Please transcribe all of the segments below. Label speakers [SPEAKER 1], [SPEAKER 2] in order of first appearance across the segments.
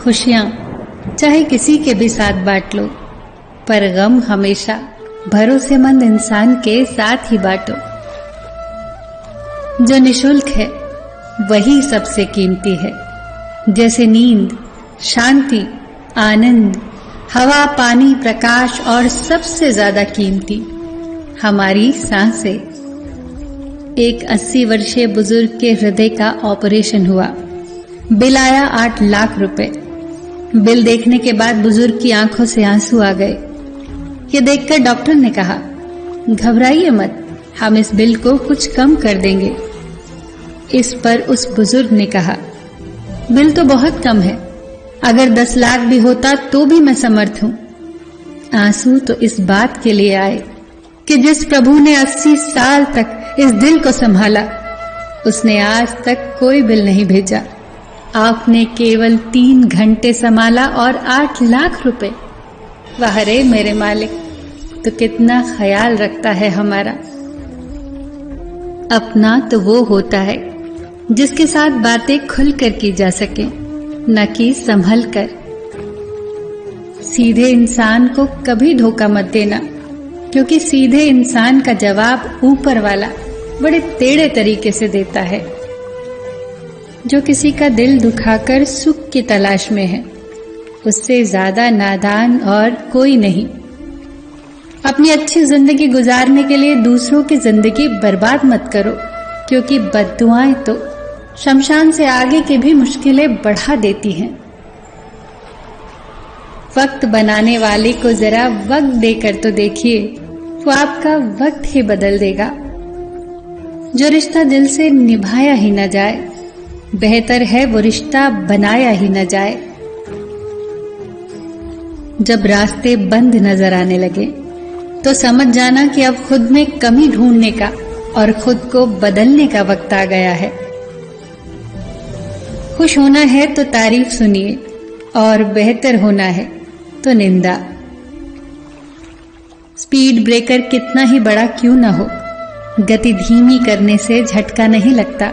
[SPEAKER 1] खुशियां चाहे किसी के भी साथ बांट लो, पर गम हमेशा भरोसेमंद इंसान के साथ ही बांटो। जो निशुल्क है वही सबसे कीमती है, जैसे नींद, शांति, आनंद, हवा, पानी, प्रकाश और सबसे ज्यादा कीमती हमारी सांसें। एक 80 वर्षीय बुजुर्ग के हृदय का ऑपरेशन हुआ। बिल आया 8 लाख रुपए। बिल देखने के बाद बुजुर्ग की आंखों से आंसू आ गए। ये देखकर डॉक्टर ने कहा, घबराइए मत, हम इस बिल को कुछ कम कर देंगे। इस पर उस बुजुर्ग ने कहा, बिल तो बहुत कम है, अगर 10 लाख भी होता तो भी मैं समर्थ हूं। आंसू तो इस बात के लिए आए कि जिस प्रभु ने 80 साल तक इस दिल को संभाला, उसने आज तक कोई बिल नहीं भेजा। आपने केवल 3 घंटे संभाला और 8 लाख रुपए। वाह रे मेरे मालिक, तो कितना ख्याल रखता है हमारा। अपना तो वो होता है जिसके साथ बातें खुलकर की जा सके, न कि संभल कर। सीधे इंसान को कभी धोखा मत देना, क्योंकि सीधे इंसान का जवाब ऊपर वाला बड़े टेढ़े तरीके से देता है। जो किसी का दिल दुखाकर सुख की तलाश में है, उससे ज्यादा नादान और कोई नहीं। अपनी अच्छी जिंदगी गुजारने के लिए दूसरों की जिंदगी बर्बाद मत करो, क्योंकि बद्दुआएं तो शमशान से आगे की भी मुश्किलें बढ़ा देती हैं। वक्त बनाने वाले को जरा वक्त देकर तो देखिए, वो आपका वक्त ही बदल देगा। जो रिश्ता दिल से निभाया ही न जाए, बेहतर है वो रिश्ता बनाया ही न जाए। जब रास्ते बंद नजर आने लगे तो समझ जाना कि अब खुद में कमी ढूंढने का और खुद को बदलने का वक्त आ गया है। खुश होना है तो तारीफ सुनिए, और बेहतर होना है तो निंदा। स्पीड ब्रेकर कितना ही बड़ा क्यों ना हो, गति धीमी करने से झटका नहीं लगता।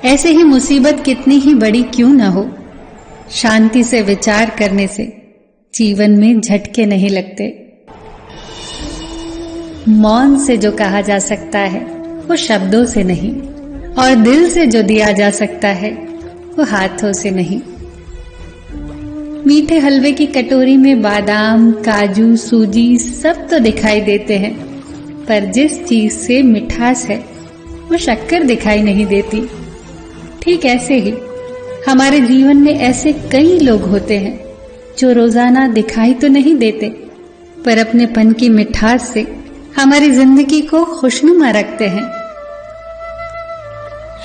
[SPEAKER 1] ऐसे ही मुसीबत कितनी ही बड़ी क्यों ना हो, शांति से विचार करने से जीवन में झटके नहीं लगते। मौन से जो कहा जा सकता है वो शब्दों से नहीं, और दिल से जो दिया जा सकता है वो हाथों से नहीं। मीठे हलवे की कटोरी में बादाम, काजू, सूजी सब तो दिखाई देते हैं, पर जिस चीज से मिठास है वो शक्कर दिखाई नहीं देती। ठीक ऐसे ही हमारे जीवन में ऐसे कई लोग होते हैं जो रोजाना दिखाई तो नहीं देते, पर अपने पन की मिठास से हमारी जिंदगी को खुशनुमा रखते हैं।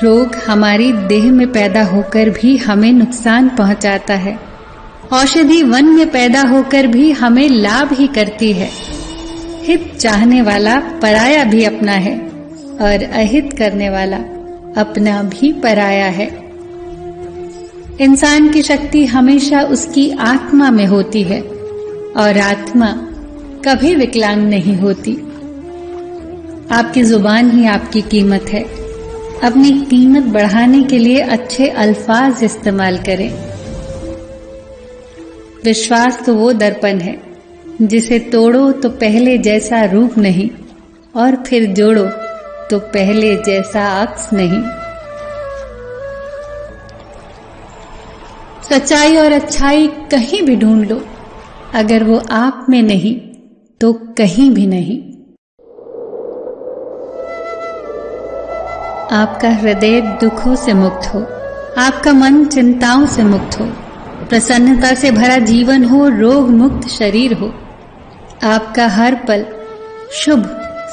[SPEAKER 1] रोग हमारी देह में पैदा होकर भी हमें नुकसान पहुंचाता है, औषधि वन में पैदा होकर भी हमें लाभ ही करती है। हित चाहने वाला पराया भी अपना है, और अहित करने वाला अपना भी पराया है। इंसान की शक्ति हमेशा उसकी आत्मा में होती है, और आत्मा कभी विकलांग नहीं होती। आपकी जुबान ही आपकी कीमत है। अपनी कीमत बढ़ाने के लिए अच्छे अल्फाज इस्तेमाल करें। विश्वास तो वो दर्पण है जिसे तोड़ो तो पहले जैसा रूप नहीं, और फिर जोड़ो तो पहले जैसा अक्स नहीं। सच्चाई और अच्छाई कहीं भी ढूंढ लो, अगर वो आप में नहीं तो कहीं भी नहीं। आपका हृदय दुखों से मुक्त हो, आपका मन चिंताओं से मुक्त हो, प्रसन्नता से भरा जीवन हो, रोग मुक्त शरीर हो। आपका हर पल शुभ,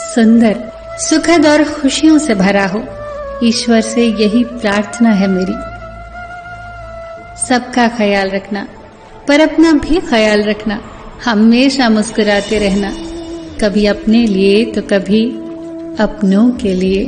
[SPEAKER 1] सुंदर, सुखद और खुशियों से भरा हो। ईश्वर से यही प्रार्थना है मेरी। सबका ख्याल रखना, पर अपना भी ख्याल रखना। हमेशा मुस्कुराते रहना, कभी अपने लिए तो कभी अपनों के लिए।